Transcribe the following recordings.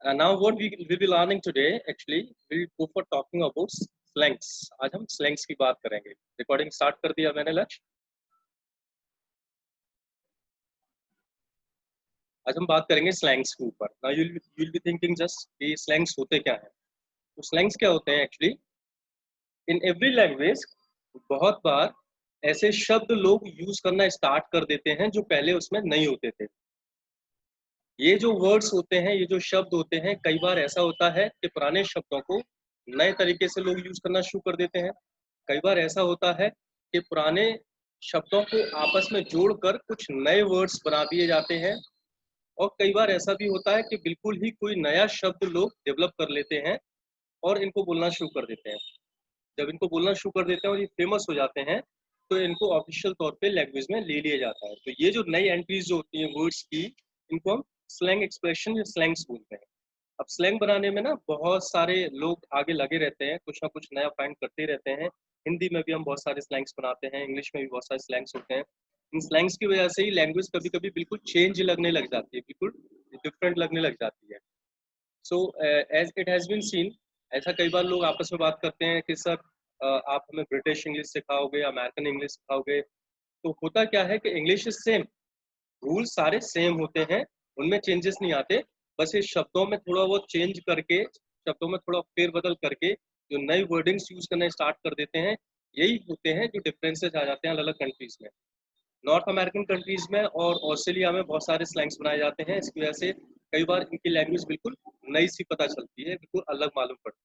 Now what we be learning today actually we'll go for talking about slangs. आज हम slangs की बात करेंगे. Recording start कर दिया मैंने लक्ष्य. आज हम बात करेंगे slangs के ऊपर. Now you'll be thinking just कि slangs होते क्या हैं. तो slangs क्या होते हैं actually? In every language बहुत बार ऐसे शब्द लोग यूज करना स्टार्ट कर देते हैं जो पहले उसमें नहीं होते थे. ये जो वर्ड्स होते हैं, ये जो शब्द होते हैं, कई बार ऐसा होता है कि पुराने शब्दों को नए तरीके से लोग यूज करना शुरू कर देते हैं. कई बार ऐसा होता है कि पुराने शब्दों को आपस में जोड़कर कुछ नए वर्ड्स बना दिए जाते हैं. और कई बार ऐसा भी होता है कि बिल्कुल ही कोई नया शब्द लोग डेवलप कर लेते हैं और इनको बोलना शुरू कर देते हैं. जब इनको बोलना शुरू कर देते हैं और ये फेमस हो जाते हैं तो इनको ऑफिशियल तौर पे लैंग्वेज में ले लिया जाता है. तो ये जो नई एंट्रीज जो होती हैं वर्ड्स की, इनको हम स्लैंग एक्सप्रेशन या स्लैंग्स बोलते हैं. अब स्लैंग बनाने में ना बहुत सारे लोग आगे लगे रहते हैं, कुछ ना कुछ नया फाइंड करते रहते हैं. हिंदी में भी हम बहुत सारे स्लैंग्स बनाते हैं, इंग्लिश में भी बहुत सारे स्लैंग्स होते हैं. इन स्लैंग्स की वजह से ही लैंग्वेज कभी कभी बिल्कुल चेंज लगने लग जाती है, बिल्कुल डिफरेंट लगने लग जाती है. So as it has been seen, ऐसा कई बार लोग आपस में बात करते हैं कि सर आप हमें ब्रिटिश इंग्लिश सिखाओगे, अमेरिकन इंग्लिश सिखाओगे. तो होता क्या है कि इंग्लिश इज सेम, रूल सारे सेम होते हैं, उनमें चेंजेस नहीं आते. बस ये शब्दों में थोड़ा बहुत चेंज करके, शब्दों में थोड़ा फेरबदल करके जो नई वर्डिंग्स यूज करना स्टार्ट कर देते हैं, यही होते हैं जो डिफरेंसेस आ जाते हैं अलग अलग कंट्रीज में. नॉर्थ अमेरिकन कंट्रीज में और ऑस्ट्रेलिया में बहुत सारे स्लैंग्स बनाए जाते हैं. इसकी वजह से कई बार इनकी लैंग्वेज बिल्कुल नई सी पता चलती है, बिल्कुल अलग मालूम पड़ती है.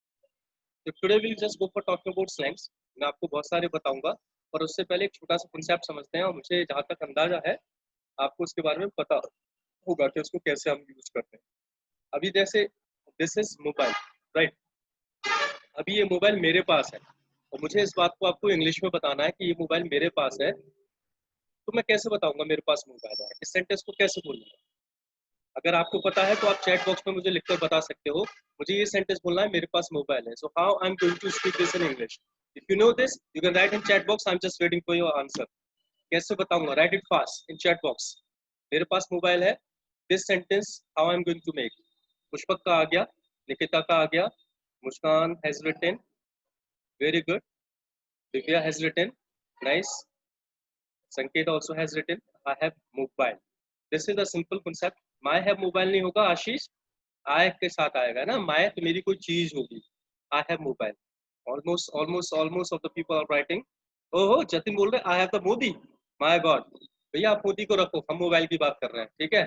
तो today will just go for talking about slangs. मैं आपको बहुत सारे बताऊंगा, पर उससे पहले एक छोटा सा कंसेप्ट समझते हैं. और मुझे जहाँ तक अंदाजा है आपको उसके बारे में पता होगा कि उसको कैसे हम यूज करते हैं. अभी जैसे दिस इज मोबाइल, राइट. अभी ये मोबाइल मेरे पास है और मुझे इस बात को आपको इंग्लिश में बताना है कि ये मोबाइल मेरे पास है. तो मैं कैसे बताऊंगा मेरे पास मोबाइल है? इस सेंटेंस को कैसे बोलूंगा? अगर आपको पता है तो आप चैट बॉक्स में मुझे लिखकर बता सकते हो. मुझे ये सेंटेंस बोलना है, मेरे पास मोबाइल है. So how I am going to speak this in English? If you know this you can write in chat box. I am just waiting for your answer. कैसे बताऊंगा? Write it fast in chat box. मेरे पास mobile है. This sentence how I am going to make. Pushpak का आ गया, निकिता का आ गया, Muskan has written, very good. Divya has written, nice. Sanket also has written I have mobile. This is a simple concept. My have mobile नहीं होगा आशीष, I के साथ आएगा ना. my तो मेरी कोई चीज होगी. I have mobile. Almost of the people are writing. ओहो जतिन बोल रहे I have the Modi. My God. भैया आप मोदी को रखो, हम मोबाइल की बात कर रहे हैं, ठीक है.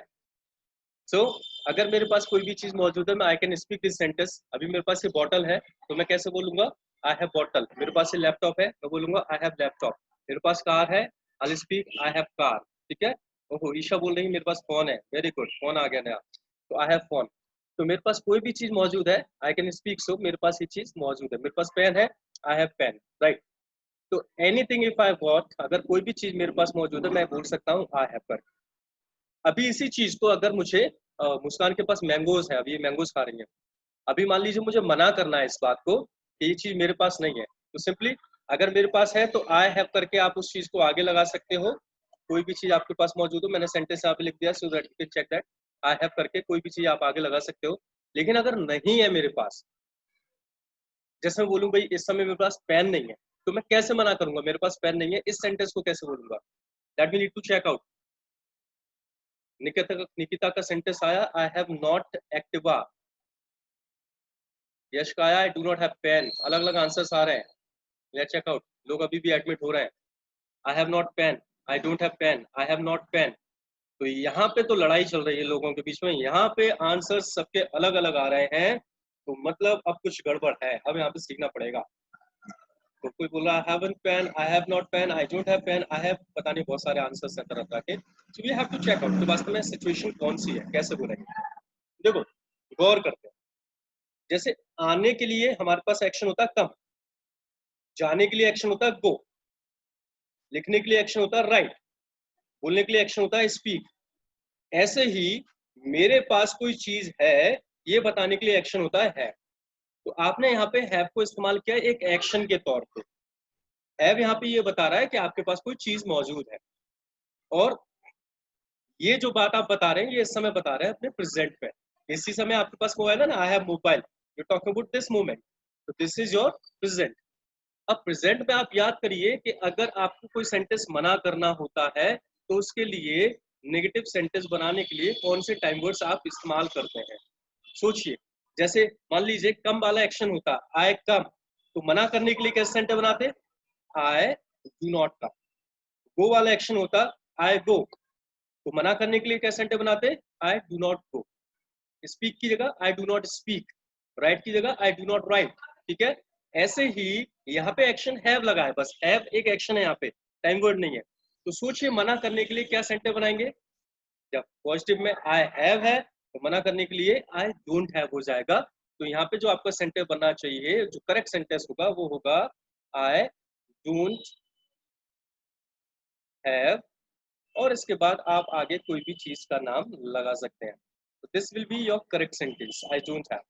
सो अगर मेरे पास कोई भी चीज मौजूद है, मैं I can speak this sentence. अभी मेरे पास ये बॉटल है तो मैं कैसे बोलूंगा? I have bottle. मेरे पास ये लैपटॉप है, मैं बोलूंगा आई हैव लैपटॉप. मेरे पास कार है, I speak I have car. ठीक है. ओहो ईशा बोल रही है मेरे पास फोन है, वेरी गुड, फोन आ गया नया, तो आई हैव फोन. तो मेरे पास कोई भी चीज मौजूद है, आई कैन स्पीक सो मेरे पास ये चीज मौजूद है. मेरे पास पेन है, आई हैव पेन, राइट. तो एनीथिंग इफ आई वॉट, अगर कोई भी चीज मेरे पास मौजूद है मैं बोल सकता हूँ आई हैव कर. अभी इसी चीज को अगर मुझे मुस्कान के पास मैंगोज है, अभी ये मैंगोज खा रही है, अभी मान लीजिए मुझे मना करना है इस बात को कि ये चीज मेरे पास नहीं है, तो सिंपली अगर मेरे पास है तो आई हैव करके आप उस चीज को आगे लगा सकते हो. कोई भी चीज आपके पास मौजूद हो, मैंने सेंटेंस यहाँ पे लिख दिया so that you can check that. I have करके कोई भी चीज आप आगे लगा सकते हो. लेकिन अगर नहीं है मेरे पास, जैसे मैं बोलूँ भाई इस समय मेरे पास पेन नहीं है, तो मैं कैसे मना करूंगा मेरे पास पेन नहीं है? इस सेंटेंस को कैसे बोलूंगा? That we need to check out. Nikita का सेंटेंस आया I have not Activa. Yash का आया I do not have pen. अलग अलग आंसर्स आ रहे हैं. Let's check out. लोग अभी भी एडमिट हो रहे हैं. I have not pen, I don't have pen, I have not pen. तो यहाँ पे तो लड़ाई चल रही है लोगों के बीच में. यहाँ पे आंसर्स सबके अलग अलग आ रहे हैं, तो मतलब अब कुछ गड़बड़ है, अब यहाँ पे सीखना पड़ेगा. तो कोई बोल रहा है have pen, I have not pen, I don't have pen, I have, पता नहीं बहुत सारे आंसर्स हैं तरह तरह के. So we have to check out कि वास्तव में सिचुएशन कौन सी है, कैसे बोलेंगे. देखो गौर करते हैं. जैसे आने के लिए हमारे पास एक्शन होता है कम, जाने के लिए एक्शन होता है गो, लिखने के लिए एक्शन होता है राइट, बोलने के लिए एक्शन होता है स्पीक. ऐसे ही मेरे पास कोई चीज है, ये बताने के लिए एक्शन होता है. तो आपने यहाँ पे हैव को इस्तेमाल किया एक एक्शन के तौर पे. हैव यहाँ पे ये बता रहा है कि आपके पास कोई चीज मौजूद है. और ये जो बात आप बता रहे हैं ये इस समय बता रहे हैं अपने प्रेजेंट में. इसी समय आपके पास मोबाइल है ना, I have mobile, you talk about this moment, तो दिस इज योर प्रेजेंट। अब प्रेजेंट में आप याद करिए कि अगर आपको कोई सेंटेंस मना करना होता है तो उसके लिए नेगेटिव सेंटेंस बनाने के लिए कौन से टाइम वर्ड्स आप इस्तेमाल करते हैं। सोचिए, जैसे मान लीजिए कम वाला एक्शन होता आई कम, तो मना करने के लिए कैसे सेंटेंस बनाते, आई डू नॉट कम। गो वाला एक्शन होता आई गो, तो मना करने के लिए कैसे सेंटेंस बनाते, आई डू नॉट गो। स्पीक की जगह आई डू नॉट स्पीक, राइट की जगह आई डू नॉट राइट। ठीक है, ऐसे ही यहाँ पे एक्शन हैव लगा है, बस हैव एक एक्शन है यहाँ पे, टाइम वर्ड नहीं है। तो सोचिए मना करने के लिए क्या सेंटेंस बनाएंगे, जब पॉजिटिव में आई हैव है तो मना करने के लिए आई डोंट हैव हो जाएगा। तो यहाँ पे जो आपका सेंटेंस बनना चाहिए, जो करेक्ट सेंटेंस होगा वो होगा आई डोंट हैव, और इसके बाद आप आगे कोई भी चीज का नाम लगा सकते हैं। तो this will be your correct sentence, I don't have.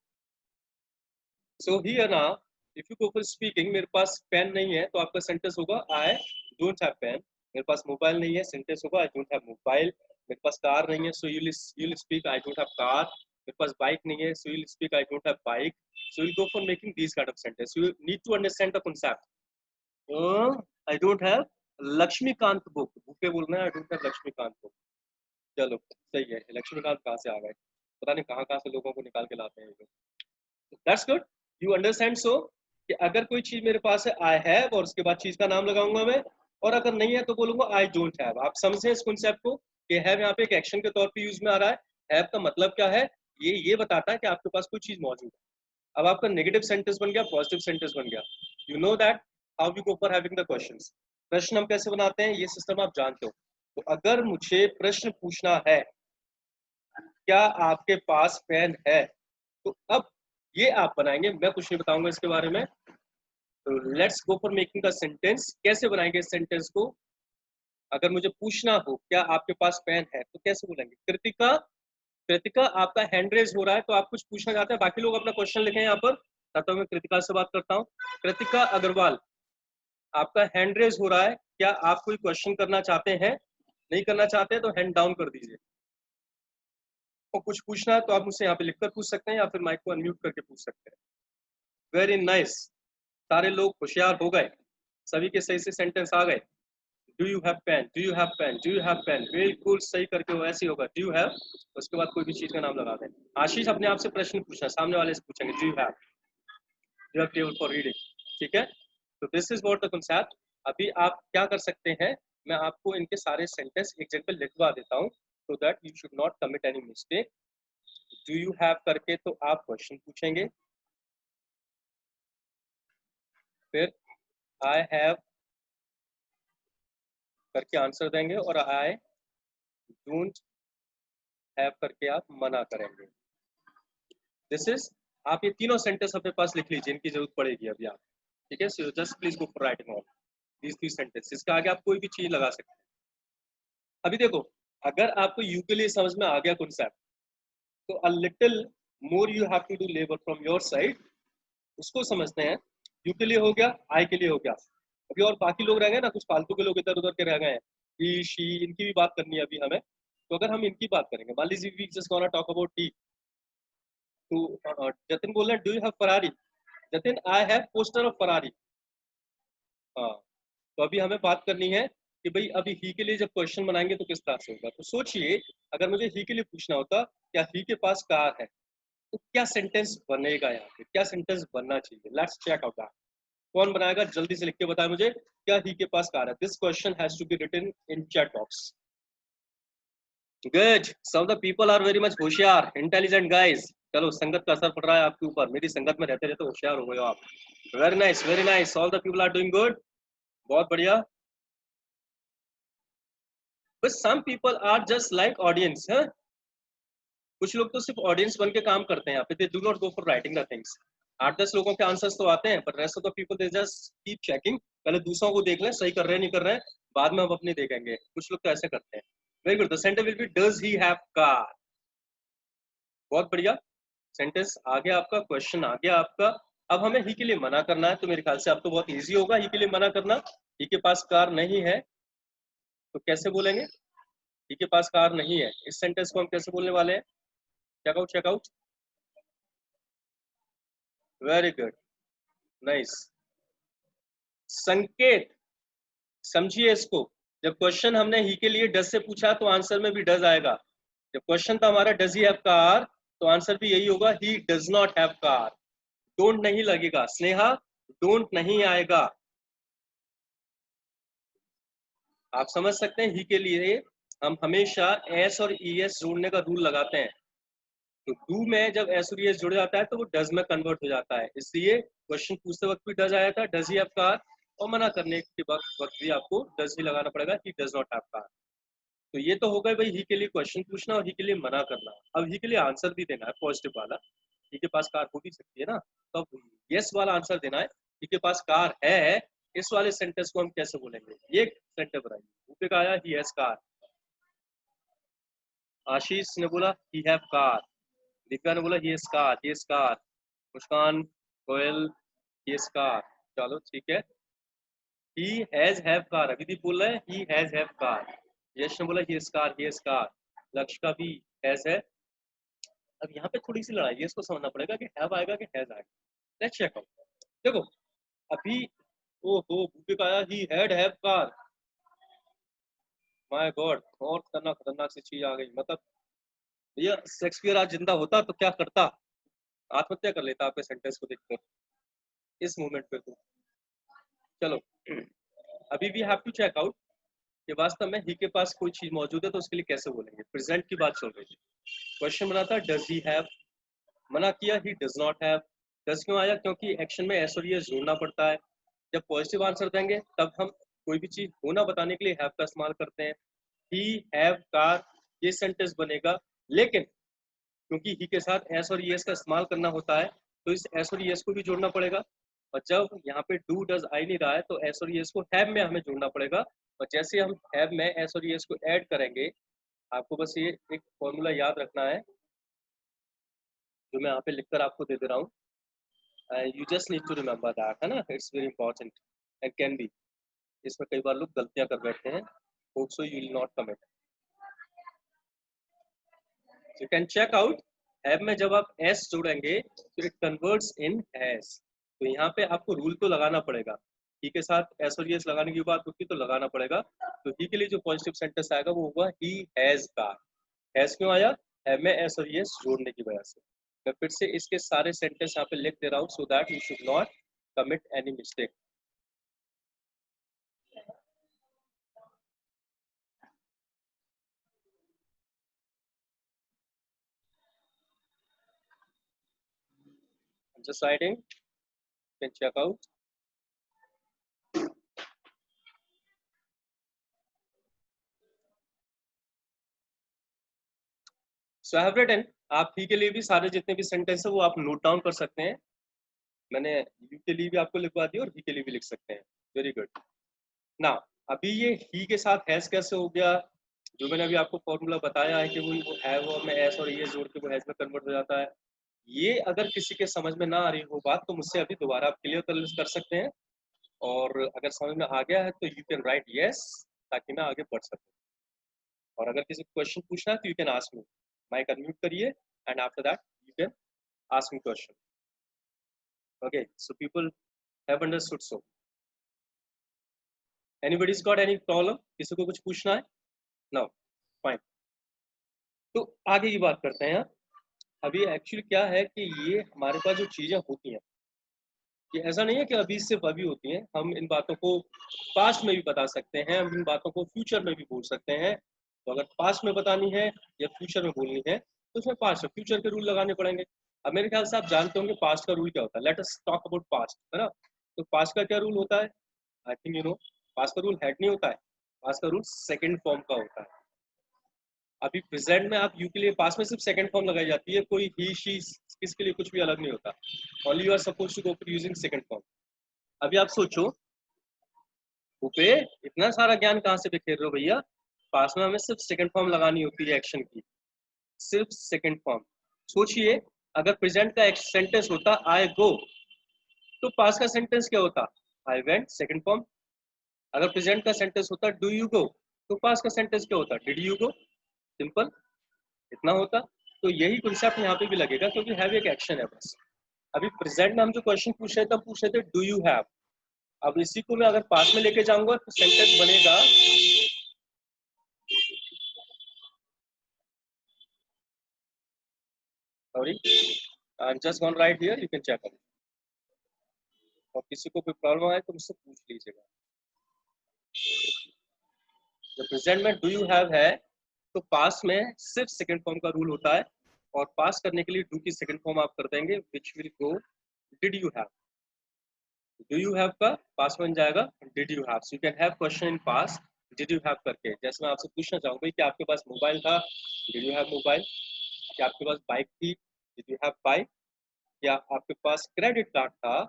So here now if you go for speaking, मेरे पास पेन नहीं है तो आपका सेंटेंस होगा आई डोंट हैव पेन। मेरे पास मोबाइल नहीं है, सेंटेंस होगा आई डोंट हैव मोबाइल। मेरे पास कार नहीं है, so you will speak I don't have car. मेरे पास बाइक नहीं है, so you will speak I don't have bike. So you go for making this kind of sentence, you need to understand the concept. I don't have Laxmikant book, बुके बोलना है, I don't have Laxmikant book. चलो सही है, लक्ष्मीकांत कहाँ से आ गए, पता नहीं कहाँ कहाँ से लोगों को निकाल के लाते हैं ये। That's good, you understand. So कि अगर कोई चीज मेरे पास है आई हैव और उसके बाद चीज का नाम लगाऊंगा मैं, और अगर नहीं है तो बोलूंगा आई डोंट हैव। आप समझे इस कॉन्सेप्ट को कि हैव यहाँ पे एक एक्शन के तौर पे यूज में आ रहा है। हैव का मतलब क्या है, ये बताता है कि आपके पास कोई चीज मौजूद है। अब आपका नेगेटिव सेंटेंस बन गया, पॉजिटिव सेंटेंस बन गया। You know that how we go for having the questions. प्रश्न हम कैसे बनाते हैं ये सिस्टम आप जानते हो। तो अगर मुझे प्रश्न पूछना है क्या आपके पास पेन है, तो अब ये आप बनाएंगे, मैं कुछ नहीं बताऊंगा इसके बारे में। तो let's go for making the sentence. कैसे बनाएंगे इस सेंटेंस को, अगर मुझे पूछना हो क्या आपके पास पेन है तो कैसे बोलेंगे, कृतिका, कृतिका आपका हैंड रेज हो रहा है तो आप कुछ पूछना चाहते हैं, बाकी लोग अपना क्वेश्चन लिखें यहाँ पर, तब तक मैं कृतिका से बात करता हूँ। कृतिका अग्रवाल, आपका हैंड रेज हो रहा है, क्या आप कोई क्वेश्चन करना चाहते हैं, नहीं करना चाहते तो हैंड डाउन कर दीजिए। और कुछ पूछना है तो आप मुझसे यहाँ पे लिखकर पूछ सकते हैं या फिर माइक को अनम्यूट करके पूछ सकते हैं। वेरी नाइस, सारे लोग होशियार हो गए, सभी के सही से सेंटेंस आ गए। Do you have pen, do you have pen, do you have pen, बिल्कुल सही करके वो ऐसे ही होगा, डू यू हैव, उसके बाद कोई भी चीज का नाम लगा दें। आशीष अपने आप से प्रश्न पूछना, सामने वाले से पूछेंगे do you have table for reading. ठीक है, तो this is what the concept. अभी आप क्या कर सकते हैं, मैं आपको इनके सारे सेंटेंस एक जगह पे लिखवा देता हूँ सो that you should not commit any mistake. Do you have करके तो आप क्वेश्चन पूछेंगे, फिर आई हैव करके आंसर देंगे, और आई डोंट हैव करके आप मना करेंगे। दिस इज, आप ये तीनों सेंटेंस अपने पास लिख लीजिए, इनकी जरूरत पड़ेगी अभी आप। ठीक है, so just please go for writing all these three sentence. इसके आगे आप कोई भी चीज लगा सकते हैं। अभी देखो, अगर आपको यू के लिए समझ में आ गया कॉन्सेप्ट, तो a little more you have to do labour from your side. उसको समझते हैं, यू के लिए हो गया, आई के लिए हो गया, अभी और बाकी लोग रह गए ना, कुछ फालतू के लोग इधर उधर के रह गए हैं, ही शी, इनकी भी बात करनी है अभी हमें। तो अगर हम इनकी बात करेंगे, मान लीजिए we just gonna talk about tea, तो जतिन बोल रहे हैं do you have Ferrari, Jatin I have poster of Ferrari. हाँ, तो अभी हमें बात करनी है कि भाई अभी ही के लिए जब क्वेश्चन बनाएंगे तो किस तरह से होगा। तो सोचिए अगर मुझे ही के लिए पूछना होता क्या ही के पास कार है, तो क्या सेंटेंस बनेगा, यहाँ पे क्या सेंटेंस बनना चाहिए, लेट्स चेक आउट दैट। कौन बनाएगा, जल्दी से लिख के बताए मुझे, क्या ही के पास कार है। This question has to be written in chat box. Good, some the people are very much होशियार, इंटेलिजेंट गाइस। चलो, संगत का असर पड़ रहा है आपके ऊपर, मेरी संगत में रहते रहते होशियार हो गए हो आप। Very nice, very nice, all the people are doing good, बहुत बढ़िया। But some people are just like audience है, कुछ लोग तो सिर्फ ऑडियंस बन के काम करते हैं यहाँ पे, they do not go for writing the things. 8-10 लोगों के आंसर्स तो आते हैं, पर rest of the people they just keep checking, पहले दूसरों को देख लें सही कर रहे हैं नहीं कर रहे हैं, बाद में हम अपने देखेंगे। कुछ लोग तो ऐसे करते हैं। Very good, the sentence will be does he have car. बहुत बढ़िया, सेंटेंस आ गया आपका, क्वेश्चन आ गया आपका। अब हमें ही के लिए मना करना है, तो मेरे ख्याल से अब तो बहुत ईजी होगा ही के लिए मना करना। ही के पास कार नहीं है तो कैसे बोलेंगे, ही के पास कार नहीं है, इस सेंटेंस को हम कैसे बोलने वाले हैं, चेकआउट, वेरी गुड, नाइस। संकेत, समझिए इसको। जब क्वेश्चन हमने ही के लिए डज से पूछा तो आंसर में भी डज आएगा। जब क्वेश्चन था हमारा डज ही हैव कार, तो आंसर भी यही होगा, he does not have car. Don't नहीं लगेगा, स्नेहा डोंट नहीं आएगा। आप समझ सकते हैं, ही के लिए हम हमेशा एस और ई एस जोड़ने का रूल लगाते हैं। तो डू में जब एस और ई एस जुड़ जाता है तो वो डज में कन्वर्ट हो जाता है, इसलिए क्वेश्चन पूछते वक्त भी डज आया था, डज ही हैव कार, और मना करने के वक्त भी आपको डज ही लगाना पड़ेगा, he does not have car. तो ये तो होगा भाई ही के लिए क्वेश्चन पूछना और ही के लिए मना करना। अब ही के लिए आंसर भी देना है पॉजिटिव वाला, ही के पास कार हो भी सकती है ना, तो अब यस वाला आंसर देना है, ही के पास कार है। इस वाले सेंटेंस को हम कैसे बोलेंगे, ये सेंटेंस बनाइए। ऊपर का आया ही हैज कार, आशीष ने बोला ही हैव कार, दिव्या ने बोला he has car, he has car, Muskan, Koyal, he has car. चलो ठीक है, he has have car, Abhideep बोल रहा है he has have car, Yash ने बोला he has car, he has car, Lakshya का भी हैज है। अब यहाँ पे थोड़ी सी लड़ाई है, इसको समझना पड़ेगा कि हैव आएगा कि हैज आएगा। Let's check out. देखो अभी, ओहो भूपे का आया he had have car, my god, और खतरनाक खतरनाक सी चीज आ गई। मतलब भैया शेक्सपियर आज जिंदा होता तो क्या करता, आत्महत्या कर लेता आपके सेंटेंस को देखकर इस मोमेंट पे। तो चलो अभी we have to check out कि वास्तव में ही के पास कोई चीज मौजूद है तो उसके लिए कैसे बोलेंगे। प्रेजेंट की बात चल रही थी, क्वेश्चन बना था डज ही हैव, मना किया he does not have. Does क्यों आया, क्योंकि एक्शन में एस और ये जोड़ना पड़ता है। जब पॉजिटिव आंसर देंगे तब हम कोई भी चीज होना बताने के लिए हैव का इस्तेमाल करते हैं। ही हैव कार, ये सेंटेंस बनेगा, लेकिन क्योंकि ही के साथ एस और एस का इस्तेमाल करना होता है तो इस एस और एस को भी जोड़ना पड़ेगा। और जब यहाँ पे डू डज आई नहीं रहा है तो एस और एस को हैव में हमें जोड़ना पड़ेगा। और जैसे हम हैव में एस और एस को ऐड करेंगे, आपको बस ये एक फॉर्मूला याद रखना है जो मैं यहाँ पे लिखकर आपको दे दे रहा हूँ। You just need to remember that, है ना, it's very important and can be. इसमें कई बार लोग गलतियां कर बैठते हैं, hope so you will not commit. You can check out, have में जब आप एस जोड़ेंगे तो इट कन्वर्ट्स इन हैज। तो यहाँ पे आपको रूल तो लगाना पड़ेगा, ही के साथ एस और एस लगाने की बात होती तो लगाना पड़ेगा। तो ही के लिए जो पॉजिटिव सेंटेंस आएगा वो होगा ही हैज कार। हैज क्यों आया, हैव में एस और एस जोड़ने की वजह से। मैं फिर से इसके सारे सेंटेंस यहाँ पे लिख दे रहा हूँ सो that you should not commit any mistake. Just writing, you can check out. So I have written, आप ही के लिए भी सारे जितने भी सेंटेंस है वो आप नोट डाउन कर सकते हैं। मैंने यू के लिए भी आपको लिखवा दिया और ही के लिए भी लिख सकते हैं। Very good. ना अभी ये ही के साथ हैज कैसे हो गया, जो मैंने अभी आपको फॉर्मूला बताया है कि वो हैव और में एस और ये जोड़ के वो हैज में कन्वर्ट हो जाता है। ये अगर किसी के समझ में ना आ रही हो बात तो मुझसे अभी दोबारा आप क्लियर कर सकते हैं, और अगर समझ में आ गया है तो यू कैन राइट यस, ताकि मैं आगे बढ़ सकूं। और अगर किसी क्वेश्चन पूछना है तो you can ask me, mike unmute करिए and after that you can ask me question. Okay, so people have understood. So anybody's got any problem, किसी को कुछ पूछना है? No, fine. तो आगे की बात करते हैं। अभी एक्चुअली क्या है कि ये हमारे पास जो चीजें होती हैं, ये ऐसा नहीं है कि अभी सिर्फ अभी होती हैं, हम इन बातों को पास्ट में भी बता सकते हैं, हम इन बातों को फ्यूचर में भी बोल सकते हैं। तो अगर पास्ट में बतानी है या फ्यूचर में बोलनी है तो उसमें पास्ट और फ्यूचर के रूल लगाने पड़ेंगे। अब मेरे ख्याल से आप जानते होंगे पास्ट का रूल क्या होता है। Let us talk about past, है ना। तो पास्ट का क्या रूल होता है, I think you know. Past का रूल हेड नहीं होता है, पास्ट का रूल सेकेंड फॉर्म का होता है। अभी प्रेजेंट में आप यू के लिए पास में सिर्फ सेकंड फॉर्म लगाई जाती है, कोई ही शी किसके लिए कुछ भी अलग नहीं होता। Only you are suppose to go for using second form. अभी आप सोचो भूपे, इतना सारा ज्ञान कहाँ से बिखेर रहे हो भैया, पास में हमें सिर्फ सेकंड फॉर्म लगानी होती है एक्शन की, सिर्फ सेकंड फॉर्म। सोचिए अगर प्रेजेंट का एक सेंटेंस होता आई गो, तो पास का सेंटेंस क्या होता, आई वेंट, सेकंड फॉर्म। अगर प्रेजेंट का सेंटेंस होता डू यू गो, तो पास का सेंटेंस क्या होता, डिड यू गो, सिंपल, इतना होता। तो यही कॉन्सेप्ट यहाँ पे भी लगेगा, क्योंकि हैव एक एक्शन है बस। अभी प्रेजेंट में हम जो क्वेश्चन पूछ रहे थे, पूछ रहे थे डू यू हैव। अब इसी को मैं अगर पास में लेके जाऊंगा तो सेंटेंस बनेगा sorry I am just gone right here, you can check it. और किसी को कोई प्रॉब्लम आए तो मुझसे पूछ लीजिएगा। जब प्रेजेंट में डू यू हैव है तो पास में सिर्फ सेकंड फॉर्म का रूल होता है, और पास करने के लिए डू की सेकंड फॉर्म आप कर देंगे which will go did you have. Do you have का पास बन जाएगा did you have. So you can have question in pass did you have करके। जैसे मैं आपसे पूछना चाहूंगा कि आपके पास मोबाइल था, डिड यू हैव मोबाइल। क्या आपके पास बाइक थी, डिड यू हैव बाइक। या आपके पास क्रेडिट कार्ड था,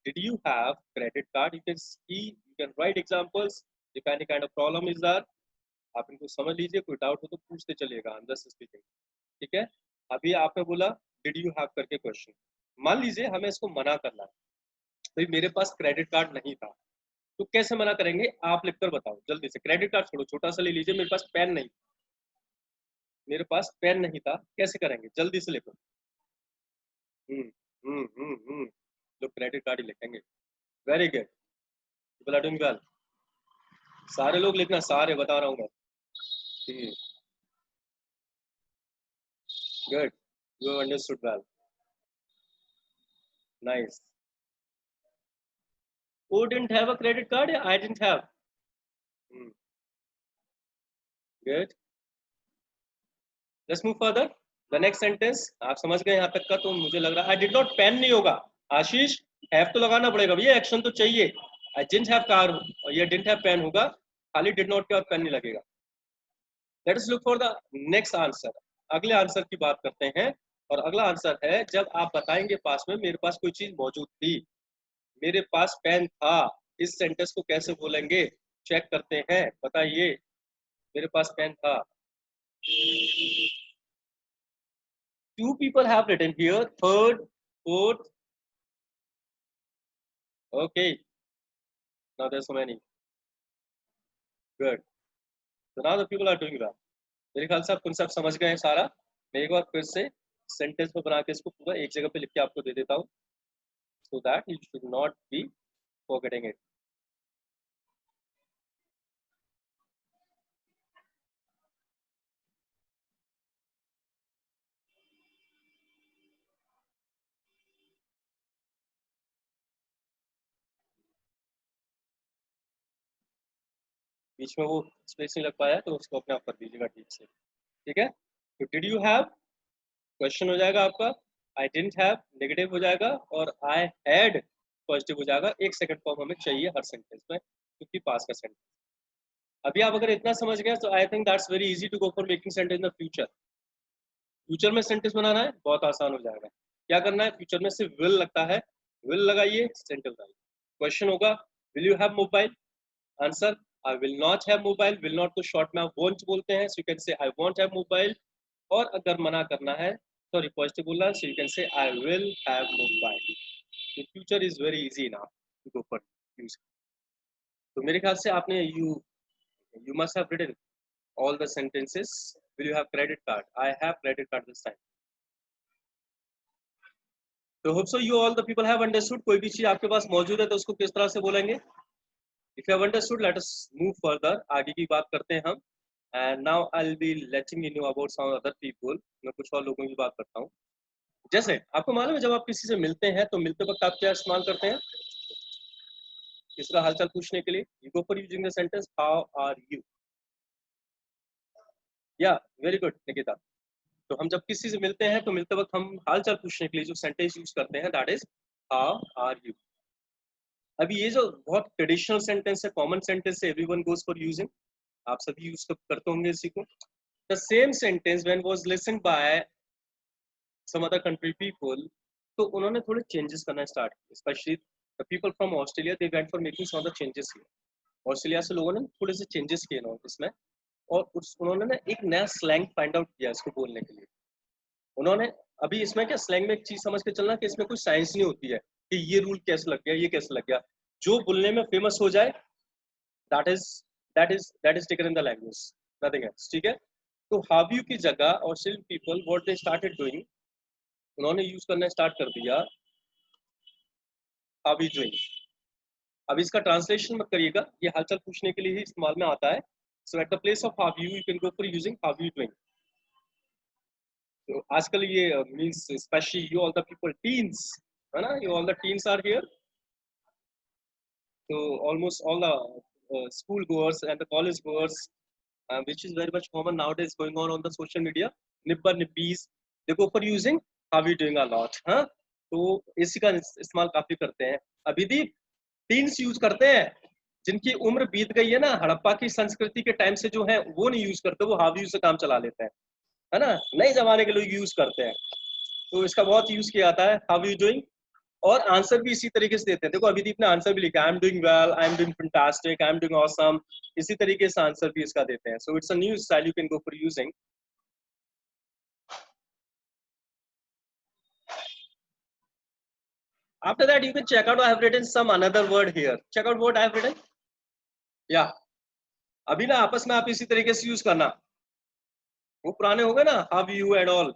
did you have credit card. You can see, you can right examples if any kind of problem is there. आप इनको समझ लीजिए, कोई डाउट हो तो पूछते चलिएगा, आई एम जस्ट स्पीकिंग। ठीक है, अभी आपने बोला डिड यू हैव करके क्वेश्चन। मान लीजिए हमें इसको मना करना है, भाई मेरे पास क्रेडिट कार्ड नहीं था, तो कैसे मना करेंगे आप लिखकर बताओ जल्दी से। क्रेडिट कार्ड छोड़ो, छोटा सा ले लीजिए, मेरे पास पेन नहीं, मेरे पास पेन नहीं था, कैसे करेंगे जल्दी से लिखो। हम्म लोग क्रेडिट कार्ड ही लिखेंगे। Very good, people are doing well. सारे लोग लिखना, सारे बता रहा हूँ मैं। Good, you understood well, nice. Who didn't have a credit card? I didn't have. Good. Let's move further. The next sentence आप समझ गए यहाँ तक का, तो मुझे लग रहा है I did not pen नहीं होगा। आशीष have तो लगाना पड़ेगा भैया, एक्शन तो चाहिए। I didn't have car और ये didn't have pen होगा, खाली did not के बाद पेन नहीं लगेगा। Let us look for the next answer. अगले आंसर की बात करते हैं, और अगला आंसर है जब आप बताएंगे पास में मेरे पास कोई चीज मौजूद थी, मेरे पास पेन था। इस सेंटेंस को कैसे बोलेंगे, चेक करते हैं, बताइए। मेरे पास पेन था। Two people have written here, third, fourth. Okay, now there's so many. Good. So now the people are doing well. मेरे ख्याल से आप कॉन्सेप्ट समझ गए हैं सारा। मैं एक बार फिर से सेंटेंस में बना के इसको पूरा एक जगह पे लिख के आपको दे देता हूँ, so that you should not be forgetting it. बीच में वो स्पेस नहीं लग पाया तो उसको अपने आप कर दीजिएगा ठीक से। ठीक है, तो डिड यू हैव क्वेश्चन हो जाएगा आपका, आई डिडंट हैव नेगेटिव हो जाएगा, और आई हैड पॉजिटिव हो जाएगा। एक सेकंड फॉर्म हमें चाहिए हर सेंटेंस में, क्योंकि पास का सेंटेंस। अभी आप अगर इतना समझ गए तो I think that's very easy to go for making sentence in the future. Future में सेंटेंस बनाना है बहुत आसान हो जाएगा। क्या करना है, फ्यूचर में सिर्फ विल लगता है, विल लगाइए, सेंटेंस बनाइए। क्वेश्चन होगा will you have mobile, answer I will not have mobile. Will not को शॉर्ट में आप वोंट बोलते हैं, सो you can say I won't have mobile. और अगर मना करना है, सॉरी पॉजिटिव बोलना है, so you can say I will have mobile. The future is very easy now to go for use. तो मेरे ख्याल से आपने you must have written all the sentences. Will you have credit card? I have credit card this time. So hope so you all the people have understood. कोई भी चीज आपके पास मौजूद है तो उसको किस तरह से बोलेंगे। If you have understood, let us move further. आगे की बात करते हैं हम। And now I'll be letting you know about some other people. मैं कुछ और लोगों की बात करता हूँ। जैसे आपको मालूम है जब आप किसी से मिलते हैं तो मिलते वक्त आप क्या इस्तेमाल करते हैं, किसका हालचाल पूछने के लिए। You go for using the sentence how are you. या वेरी गुड निकिता। तो हम जब किसी से मिलते हैं तो मिलते वक्त हम हाल चाल पूछने के लिए जो सेंटेंस यूज करते हैं that is how are you. अभी ये जो बहुत ट्रेडिशनल सेंटेंस है, कॉमन सेंटेंस है, एवरीवन गोस फॉर यूजिंग, आप सभी यूज करते होंगे इसी को। The same sentence when was listened by some other country people, तो उन्होंने थोड़े चेंजेस करना स्टार्ट किए, specially the people from Australia they went for making some other changes here. Australia से लोगों ने थोड़े से चेंजेस किए ना इसमें, और उन्होंने ना एक नया स्लैंग फाइंड आउट किया इसको बोलने के लिए। उन्होंने अभी इसमें क्या स्लैंग में एक चीज समझ के चलना कि इसमें कोई साइंस नहीं होती है कि ये रूल कैसे लग गया, ये कैसे लग गया। जो बोलने में फेमस हो जाए that is taken in the language, nothing else. ठीक है, तो have you की जगह Australian people what they started doing, उन्होंने यूज करना स्टार्ट कर दिया have you doing। अब इसका ट्रांसलेशन मत करिएगा, ये हालचाल पूछने के लिए ही इस्तेमाल में आता है। So at the place of have you can go for using have you doing। तो आजकल ये means specially you all the people teens, है ना, you all the teens are here, so almost all the school goers and the college goers, which is very much common nowadays going on the social media, nipper nippies, they go for using how we doing a lot, हाँ, तो इसी का इस्तेमाल काफी करते हैं। अभी भी टीन्स यूज करते हैं, जिनकी उम्र बीत गई है ना, हड़प्पा की संस्कृति के टाइम से जो है वो नहीं यूज करते, वो हाव यूज से काम चला लेते हैं, है ना, नए जमाने के लोग यूज करते हैं। तो इसका बहुत यूज किया जाता है हाउ यू डूइंग, और आंसर भी इसी तरीके से देते हैं। देखो अभिदीप ने आंसर भी लिखा, I am doing well, I am doing fantastic, I am doing awesome, इसी तरीके से आंसर भी इसका देते हैं। So it's a new style you can go for using. After that you can check out, I have written some another word here, check out what I have written, yeah, अभी ना आपस में आप इसी तरीके से यूज करना, वो पुराने हो गए ना हाउ यू एंड ऑल।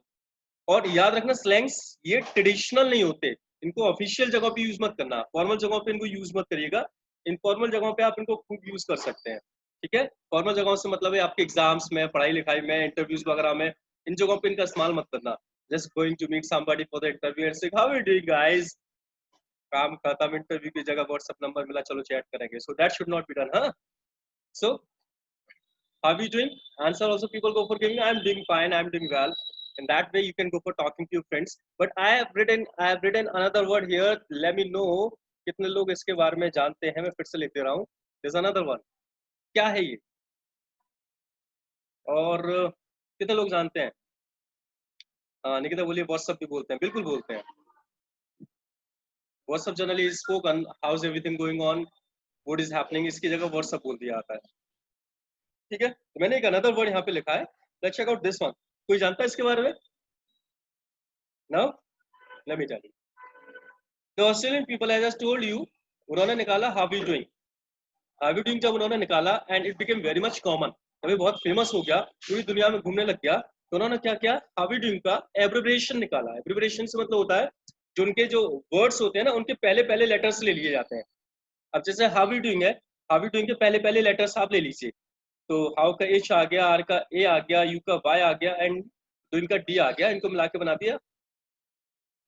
और याद रखना स्लैंग्स ये ट्रेडिशनल नहीं होते, इनको ऑफिशियल जगह पे यूज मत करना, फॉर्मल जगहों पे इनको यूज मत करिएगा, इनफॉर्मल जगहों पे आप इनको खूब यूज कर सकते हैं, ठीक है। फॉर्मल जगहों से मतलब है आपके एग्जाम्स में, पढ़ाई लिखाई में, इंटरव्यूज वगैरह में, इन जगहों पे इनका इस्तेमाल मत करना। Just going to meet somebody for the interview and say how are you doing guys, काम खत्म, इंटरव्यू की जगह व्हाट्सएप नंबर मिला, चलो चैट करेंगे, so that should not be done, हाँ। सो how are you doing, answer also people go for giving I am doing fine, I am doing well, and that way you can go for talking to your friends। but I have written another word here, let me know कितने लोग इसके बारे में जानते हैं, मैं फिर से लिख दे रहा हूँ, there's another one, क्या है ये, और कितने लोग जानते हैं। निकिता बोलिए व्हाट्सएप भी बोलते हैं, बिल्कुल बोलते हैं, WhatsApp generally is spoken, how is everything going on, what is happening, इसकी जगह व्हाट्सएप बोल दिया आता है, ठीक है। तो मैंने एक अनदर वर्ड यहाँ पे लिखा है, let's check out this one, कोई जानता है इसके बारे में, now let me tell you, the Australian people as I told you, उन्होंने निकाला how you doing, how you doing जब उन्होंने निकाला and it became very much common, अभी बहुत फेमस हो गया, पूरी दुनिया में घूमने लग गया, तो उन्होंने क्या किया, हाउ यू डूइंग का एब्रिविएशन निकाला। एब्रिविएशन से मतलब होता है जो उनके जो वर्ड्स होते हैं ना, उनके पहले पहले लेटर्स ले लिए जाते हैं। अब जैसे हाउ यू डूइंग है, हाउ यू डूइंग के पहले पहले लेटर्स आप ले लीजिए, तो हाउ का एच आ गया, आर का ए आ गया, यू का वाई आ गया, एंड डूइंग का डी आ गया, इनको मिला के बना दिया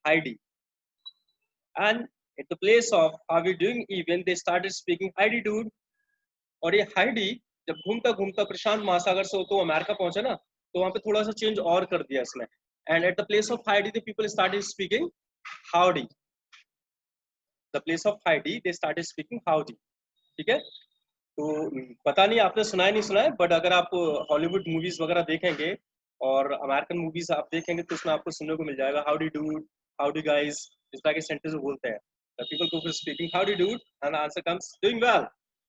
Heidi. And at the place of how we doing even they started speaking Heidi dude, और ये हाइडी जब घूमता घूमता प्रशांत महासागर से होते अमेरिका पहुंचा ना, तो वहां पे थोड़ा सा चेंज और कर दिया इसमें, and eight the place of Heidi the people started speaking howdy, the place of Heidi they started speaking howdy, ठीक है। तो पता नहीं आपने सुना है नहीं सुना है, बट अगर आप हॉलीवुड मूवीज वगैरह देखेंगे और अमेरिकन मूवीज आप देखेंगे तो उसमें आपको सुनने को मिल जाएगा how D do, how D guys, इस तरह के सेंटेंस बोलते हैं, people go for speaking how D do and answer comes doing well,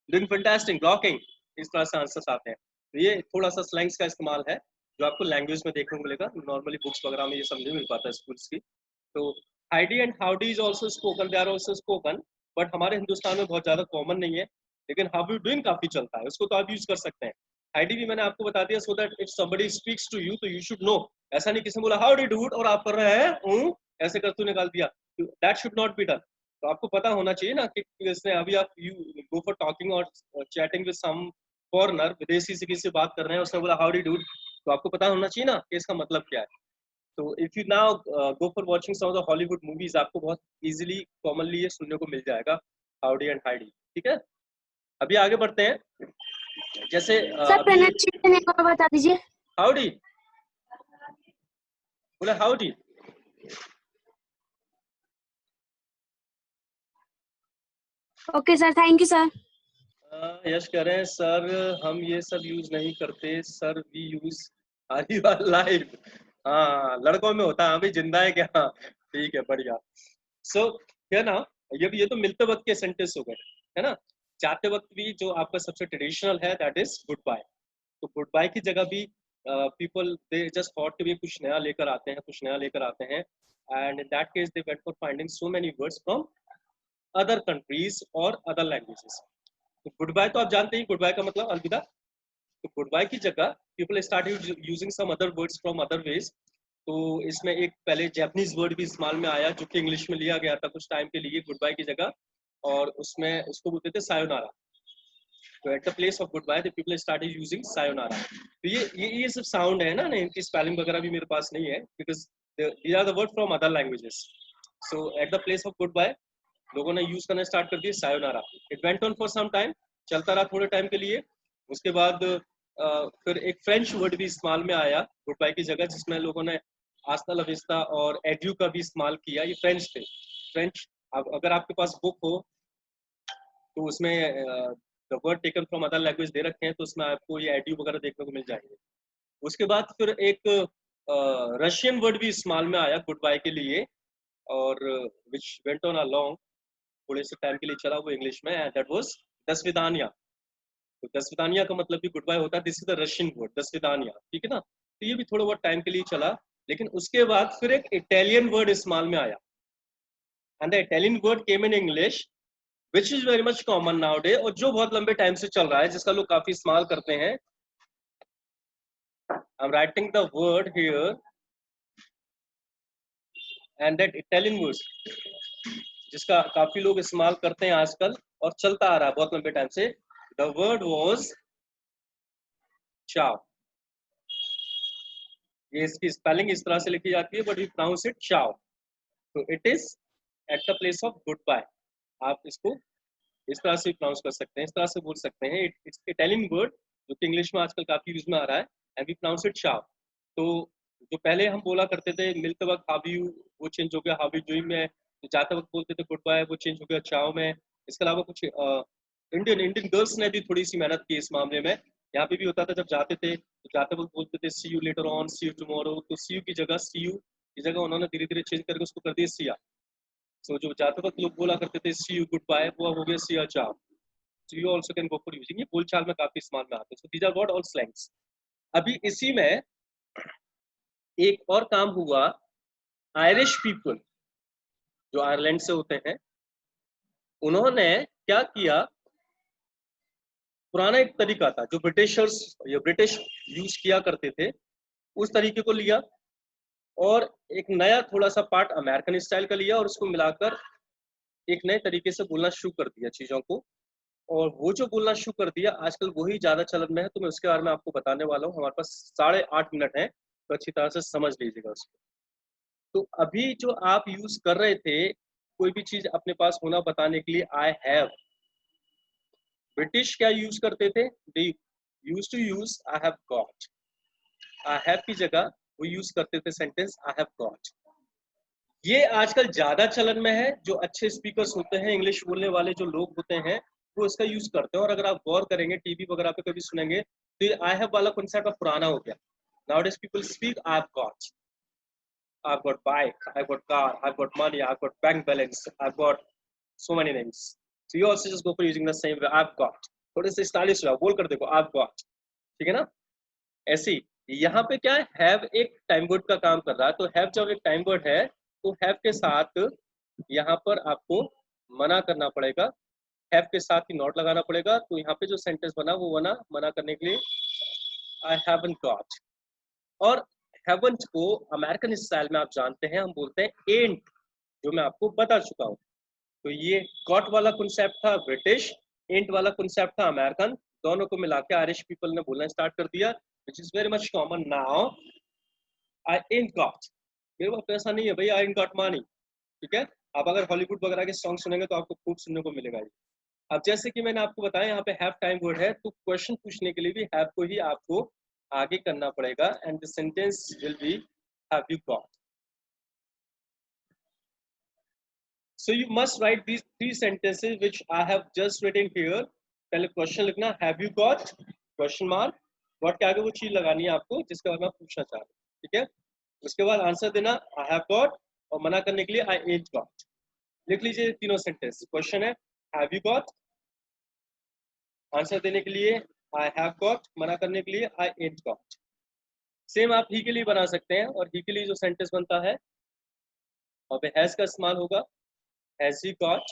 doing fantastic, blocking, इस तरह से आंसर्स आते हैं। तो ये थोड़ा सा स्लैंग्स का इस्तेमाल है जो आपको लैंग्वेज में देखने को मिलेगा, नॉर्मली बुक्स वगैरह में ये सब नहीं मिल पाता स्कूल्स की। तो hidey and howdy is also spoken, they are also spoken, but हमारे हिंदुस्तान में बहुत ज्यादा कॉमन नहीं है, लेकिन हाउ यू डूइंग काफी चलता है, उसको तो आप यूज कर सकते हैं। हाइडी भी मैंने आपको बता दिया, so that if somebody speaks to you तो यू शुड नो, ऐसा नहीं किसी ने बोला हाउ डू डू और आप कर रहे हैं ऐसे करते निकाल दिया, that should not be done. तो आपको पता होना चाहिए ना कि जैसे अभी आप यू गो फॉर टॉकिंग और चैटिंग विद सम फॉरेनर, विदेशी से किसी से बात कर रहे हैं, उसने बोला हाउ डू डू, तो आपको पता होना चाहिए ना कि इसका मतलब क्या है। तो if you now go for watching some of the Hollywood movies, आपको बहुत इजीली कॉमनली ये सुनने को मिल जाएगा हाउडी एंड हाइडी, ठीक है। अभी आगे बढ़ते हैं, जैसे सर प्रोनाउंसिएशन एक बार बता दीजिए। हाउडी, बोला howdy, okay sir, thank you sir. Yash कह रहे हैं सर हम ये सब यूज नहीं करते sir, we use are you live, हाँ लड़कों में होता है, हाँ भाई जिंदा है क्या, ठीक है बढ़िया। सो क्या ना, ये तो मिलते वक्त के सेंटेंस हो गए, है ना। जाते वक्त भी जो आपका सबसे ट्रेडिशनल है दैट इज गुड बाय, तो गुड बाय की जगह भी पीपल दे जस्ट थॉट कि कुछ नया लेकर आते हैं, कुछ नया लेकर आते हैं, and in that case they went for finding so many words from other countries और अदर लैंग्वेजेस। तो गुड बाय तो आप जानते हैं, गुड बाय का मतलब अलविदा, तो गुड बाय की जगह people start using some other words from other ways. तो इसमें एक पहले जैपनीज वर्ड भी इस्तेमाल में आया जो कि इंग्लिश में लिया गया था कुछ टाइम के लिए गुड बाय की जगह, और उसमें उसको बोलते थे सायोनारा। तो eight the place of good by the people started using sayonara. तो ये सब साउंड है ना, इनकी स्पेलिंग वगैरह भी मेरे पास नहीं है, because these are the word from other languages. So at the place of good bye लोगों ने यूज करना स्टार्ट कर दिया sayonara. It went on for some time, चलता रहा थोड़े टाइम के लिए। उसके बाद फिर एक फ्रेंच वर्ड भी इस्तेमाल में आया गुड बाय की जगह, जिसमें लोगों ने आस्ता लविस्ता और एड्यू का भी इस्तेमाल किया। ये फ्रेंच थे। फ्रेंच, अगर आपके पास बुक हो तो उसमें the word taken from other language दे रखे हैं, तो उसमें आपको ये एड्यू वगैरह देखने को मिल जाएंगे। उसके बाद फिर एक रशियन वर्ड भी इस्तेमाल में आया गुड बाय के लिए, और which went on a long, थोड़े से टाइम के लिए चला वो इंग्लिश में, एंड दैट वाज दसविदानिया। तो दसविदानिया का मतलब भी गुड बाय होता है। This is the Russian word दसविदानिया, ठीक है ना। तो ये भी थोड़ा बहुत टाइम के लिए चला, लेकिन उसके बाद फिर एक इटालियन वर्ड इस्तेमाल में आया, and the Italian word came in English which is very much common now day, और जो बहुत लंबे टाइम से चल रहा है, जिसका लोग काफी इस्तेमाल करते हैं। I am writing the word here, and that Italian word जिसका काफी लोग इस्तेमाल करते हैं आजकल और चलता आ रहा है बहुत लंबे टाइम से, द वर्ड वाज चाव। ये इसकी स्पेलिंग इस तरह से लिखी जाती है, but we pronounce it ciao. तो it is at the place of good bye. आप इसको इस तरह से प्रोनाउंस कर सकते हैं, इस तरह से बोल सकते हैं। इट्स इटालियन वर्ड जो कि इंग्लिश में आजकल काफी यूज में आ रहा है, and we pronounce it ciao. तो जो पहले हम बोला करते थे मिलते वक्त हाउ यू, वो चेंज हो गया हाउ यू डूइंग में। जाते वक्त बोलते थे गुड बाय, वो चेंज हो गया चाव में। इसके अलावा कुछ इंडियन इंडियन गर्ल्स ने भी थोड़ी सी मेहनत की इस मामले में। यहाँ पे भी होता था, जब जाते थे तो जाते वक्त बोलते थे see you later on, see you tomorrow. तो सी यू की जगह उन्होंने धीरे धीरे चेंज करके उसको कर दिया सिया। सो जो जाते वक्त लोग बोला करते थे सी यू गुड बाय, वो हो गया सिया चाव। So you also can go for using, ये बोलचाल में काफी इस्तेमाल में आते हैं। So these are what all slangs। अभी इसी में एक और काम हुआ। आयरिश पीपल जो आयरलैंड से होते हैं, उन्होंने क्या किया, पुराना एक तरीका था जो ब्रिटिशर्स या ब्रिटिश यूज किया करते थे, उस तरीके को लिया, और एक नया थोड़ा सा पार्ट अमेरिकन स्टाइल का लिया, और उसको मिलाकर एक नए तरीके से बोलना शुरू कर दिया चीजों को। और वो जो बोलना शुरू कर दिया आजकल वही ज्यादा चलन में है। तो मैं उसके बारे में आपको बताने वाला हूँ। हमारे पास 8.5 मिनट है, तो अच्छी तरह से समझ लीजिएगा उसको। तो अभी जो आप यूज कर रहे थे, कोई भी चीज अपने पास होना बताने के लिए, आई हैव। ब्रिटिश क्या यूज करते थे, they use to use I have got. I have की जगह वो यूज करते थे सेंटेंस आई हैव गॉट। ये आजकल ज्यादा चलन में है। जो अच्छे स्पीकर्स होते हैं, इंग्लिश बोलने वाले जो लोग होते हैं, वो इसका यूज करते हैं। और अगर आप गौर करेंगे टीवी वगैरह पे कभी सुनेंगे, तो ये आई हैव वाला कॉन्सेप्ट अब पुराना हो गया। Nowadays people speak I have got, I've got bike, I've got car, I've got money, I've got bank balance, I've got so many things. So you also just go for using the same way, I've got। थोड़े से stylish हो बोल कर देखो I've got, ठीक है ना। ऐसे ही यहाँ पे क्या है, हैव एक टाइम वर्ड का काम कर रहा है। तो हैव जब एक टाइम वर्ड है, तो हैव के साथ यहाँ पर आपको मना करना पड़ेगा। हैव के साथ ही नॉट लगाना पड़ेगा। तो यहाँ पे जो सेंटेंस बना वो बना मना करने के लिए आई हैवंट गॉट। और हैवंट को अमेरिकन स्टाइल में आप जानते हैं हम बोलते हैं एंट, जो मैं आपको बता चुका हूँ। तो ये गॉट वाला कॉन्सेप्ट था ब्रिटिश, एंट वाला कॉन्सेप्ट था अमेरिकन। दोनों को मिला के आयरिश पीपल ने बोलना स्टार्ट कर दिया, which is very much common now. I ant got, मेरे पास पैसा नहीं है भाई, आई एंट गॉट मनी, ठीक है। आप अगर हॉलीवुड वगैरह के सॉन्ग सुनेंगे तो आपको खूब सुनने को मिलेगा ये। अब जैसे कि मैंने आपको बताया यहाँ पे हैव टाइम वर्ड है, तो क्वेश्चन पूछने के लिए भी हैव को ही आपको आगे करना पड़ेगा, and the sentence will be have you got. So you must write these 3 sentences which I have just written here। पहले क्वेश्चन लिखना have you got, question mark, got के आगे वो चीज लगानी है आपको जिसके बारे में आप पूछना चाह रहे हैं, ठीक है। उसके बाद आंसर देना आई हैव गॉट, और मना करने के लिए आई एंट गॉट। लिख लीजिए तीनों सेंटेंस। क्वेश्चन है हैव यू गॉट, आंसर देने के लिए आई हैव गॉट, मना करने के लिए आई एंट गॉट। सेम आप ही के लिए बना सकते हैं, और ही के लिए जो सेंटेंस बनता है वहाँ पे हैज का इस्तेमाल होगा, हैज ही गॉट।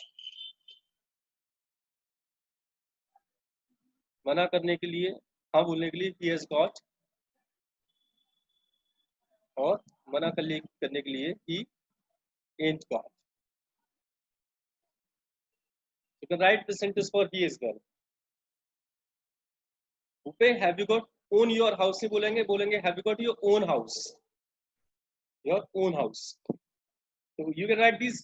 मना करने के लिए हाँ बोलने के लिए he has got, और मना करने के लिए he ain't got. You can write the sentence for he is girl. Upe, have you got own your house नहीं बोलेंगे, बोलेंगे have you got your own house, your own house. So you can write these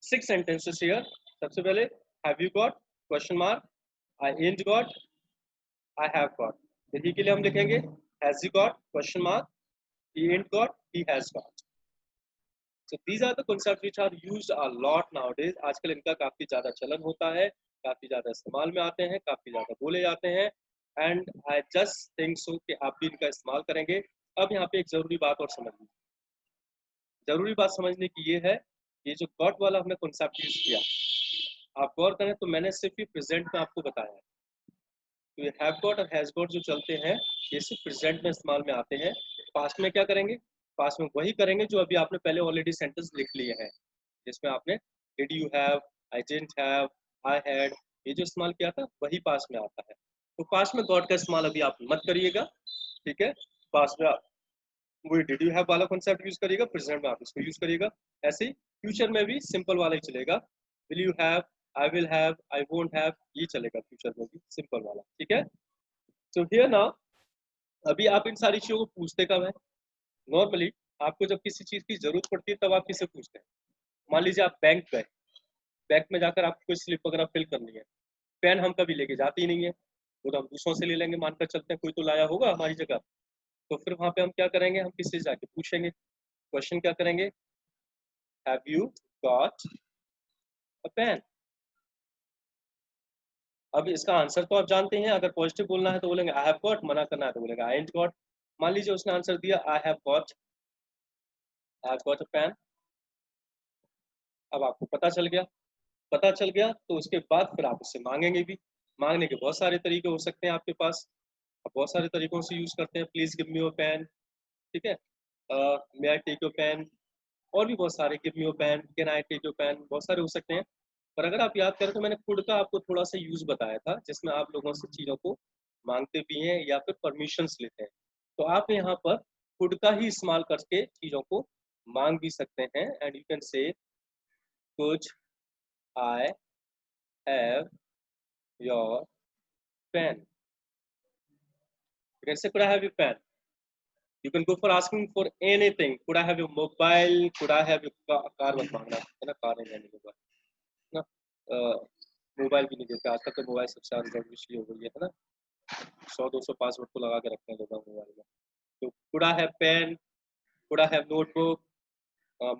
6 sentences here. सबसे पहले have you got question mark, I ain't got, I have got. फिर he के लिए हम लिखेंगे has he got question mark, he ain't got, he has got. So these are the concepts which are used a lot nowadays. आजकल इनका काफी ज्यादा चलन होता है, काफी ज्यादा इस्तेमाल में आते हैं, काफी ज्यादा बोले जाते हैं, and I just think so कि आप भी इनका इस्तेमाल करेंगे. अब यहाँ पे एक जरूरी बात और समझ लीजिए. जरूरी बात समझने की ये है, ये जो गॉट वाला हमने कॉन्सेप्ट यूज किया, आप गौर करें तो मैंने सिर्फ ये प्रेजेंट में आपको बताया है. तो ये हैव गॉट और हैज गॉट जो चलते हैं ये सिर्फ प्रेजेंट में इस्तेमाल में आते हैं. पास्ट में क्या करेंगे? पास्ट में वही करेंगे जो अभी आपने पहले ऑलरेडी सेंटेंस लिख लिए हैं, जिसमें आपने did you have, I didn't have, I had, ये जो इस्तेमाल किया था वही पास्ट में आता है. तो पास्ट में गॉट का इस्तेमाल अभी आप मत करिएगा, ठीक है. पास्ट में वही डिड यू हैव वाला कॉन्सेप्ट यूज करिएगा, प्रेजेंट में आप इसको यूज करिएगा. ऐसे ही फ्यूचर में भी सिंपल वाला ही चलेगा. Will you have, I will have, I won't have, ये चलेगा फ्यूचर में भी सिंपल वाला, ठीक है. सो हियर नाउ, अभी आप इन सारी चीजों को पूछते कब है? नॉर्मली आपको जब किसी चीज की जरूरत पड़ती है तब आप किससे पूछते हैं? मान लीजिए आप बैंक गए, बैंक में जाकर आपको कोई स्लिप वगैरह फिल करनी है, पेन हम कभी लेके जाते ही नहीं है, वो तो हम दूसरों से ले लेंगे, मानकर चलते हैं कोई तो लाया होगा हमारी जगह. तो फिर वहां पे हम क्या करेंगे? हम किसी से जाके पूछेंगे. क्वेश्चन क्या करेंगे? Have you got a pen? अब इसका आंसर तो आप जानते हैं. अगर पॉजिटिव बोलना है तो बोलेंगे आई हैव गॉट, मना करना है तो बोलेंगे आई एंट गॉट. मान लीजिए उसने आंसर दिया I have got a pen. अब आपको पता चल गया तो उसके बाद फिर आप उससे मांगेंगे भी. मांगने के बहुत सारे तरीके हो सकते हैं आपके पास, आप बहुत सारे तरीकों से यूज करते हैं. Please give me your pen, ठीक है. May I take your pen, और भी बहुत सारे. Give me your pen, can I take your pen, बहुत सारे हो सकते हैं. पर अगर आप याद करें तो मैंने खुद का आपको थोड़ा सा यूज बताया था, जिसमें आप लोगों से चीजों को मांगते भी हैं या फिर परमिशंस लेते हैं. तो आप यहाँ पर खुद का ही इस्तेमाल करके चीजों को मांग भी सकते हैं. एंड यू कैन से कुछ I have your pen. You can say, could I have your pen? You can go for asking for anything. Could I have your mobile? Could I have your car? मत मांगना है ना, car नहीं लेने होगा ना. Mobile भी नहीं देते आजकल, तो मोबाइल सबसे ज्यादा जरूरी चीज हो गई है ना. 100-200 पासवर्ड को लगा के रखते हैं लोग मोबाइल में. तो could I have pen? Could I have notebook?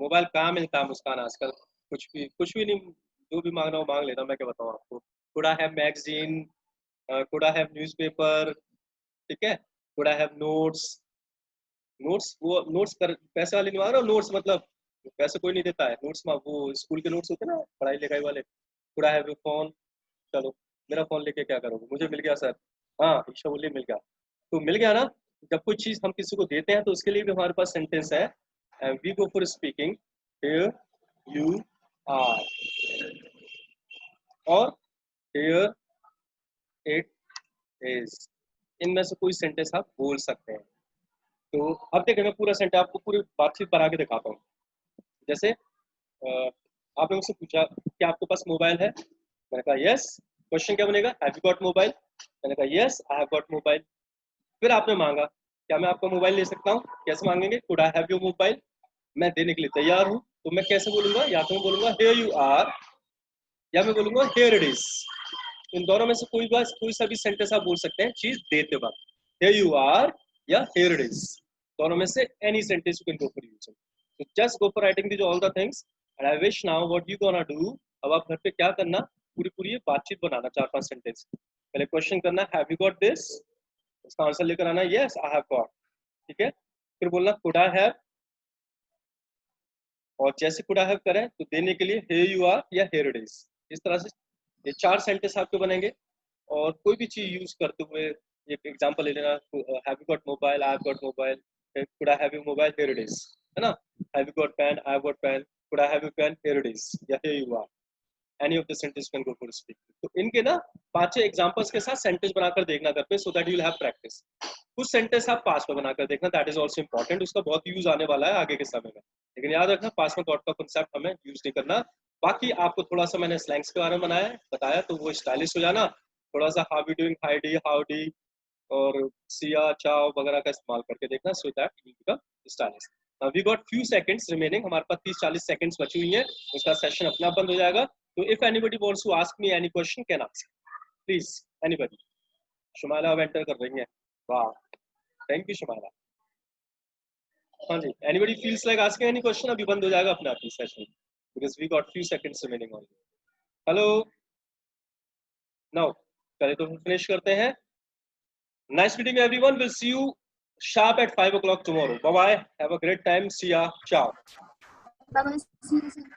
Mobile कहाँ मिलता है मुस्कान आजकल? कुछ भी नहीं, जो भी मांगना हो मांग लेना. मैं क्या बताऊँ आपको. Could I have magazine? Could I have newspaper? ठीक है. Could I have notes? वो नोट्स कर पैसे वाले नहीं मांग रहा. नोट्स मतलब पैसे कोई नहीं देता है. नोट्स में वो स्कूल के नोट्स होते हैं ना, पढ़ाई लिखाई वाले. Could I have your phone? चलो, मेरा फोन लेके क्या करोगे? मुझे मिल गया सर. हाँ, ईशा बोलिए मिल गया. तो मिल गया ना. जब कोई चीज हम किसी को देते हैं तो उसके लिए भी हमारे पास सेंटेंस है. We go for speaking, here you are, और हियर इट इज. इनमें से कोई सेंटेंस आप बोल सकते हैं. तो अब देखिए, मैं पूरा सेंटेंस आपको पूरी बातचीत पर आके दिखाता हूँ. जैसे आपने मुझसे पूछा कि आपके पास मोबाइल है. मैंने कहा यस. क्वेश्चन क्या बनेगा? Have you got mobile? मैंने कहा yes, I have got mobile. फिर आपने मांगा क्या मैं आपका मोबाइल ले सकता हूँ? कैसे मांगेंगे? Could I have your mobile? मैं देने के लिए तैयार हूँ. तो मैं कैसे बोलूंगा? या तो मैं बोलूंगा हियर यू आर, या मैं बोलूंगा हियर इट इज. इन दोनों में से कोई सा भी सेंटेंस आप बोल सकते हैं चीज देते वक्त. हियर यू आर या हियर इट इज, दोनों में से any sentence you can go for using. So just go for writing these all the things, and I wish now what you gonna do. अब आप घर पे क्या करना, पूरी ये बातचीत बनाना 4-5 सेंटेंस. पहले क्वेश्चन करना हैव यू गॉट दिस, उसका आंसर लेकर आना यस आई हैव गॉट, ठीक है. फिर बोलना कुड आई हैव, और जैसे कुड आई हैव करें तो देने के लिए हियर यू आर या हियर इट इज. इस तरह से ये 4 सेंटेंस आपके बनेंगे. और कोई भी चीज यूज करते हुए एक एग्जांपल ले लेना. Have you got mobile? I have got mobile. Could I have your mobile? Here it is, है ना. Have you got pen? I have got pen. Could I have your pen? Here it is या here you are. any of the sentence you can go for speaking. तो इनके ना 5 examples के साथ sentence बनाकर देखना घर पे, so that you will have practice. कुछ सेंटेंस आप पास में बनाकर देखना, that is also important. उसका बहुत यूज आने वाला है आगे के समय में, लेकिन याद रखना पास में थॉट का कांसेप्ट हमें यूज नहीं करना. बाकी आपको थोड़ा सा मैंने स्लैंग्स के बारे में बताया, तो वो स्टाइलिश हो जाना. थोड़ा सा how you doing, hidey, howdy और सिया, चाओ वगैरह का इस्तेमाल करके देखना, so that you become stylish. We got few seconds remaining, हमारे पास 30-40 सेकंड्स बची हुई हैं, उसका सेशन अपना बंद हो जाएगा. तो if anybody wants to ask me any question can ask, please anybody. Shumaila अब एंटर कर रही हैं, वाह, थैंक यू शुमाइला. हाँ जी, anybody feels like asking any question, अभी बंद हो जाएगा अपना आप session, because we got few seconds remaining only. Hello, now पहले तो फिनिश करते हैं. Nice meeting everyone. We'll see you sharp at 5 o'clock tomorrow. Bye bye. Have a great time. See ya. Ciao. Bye bye. See you soon.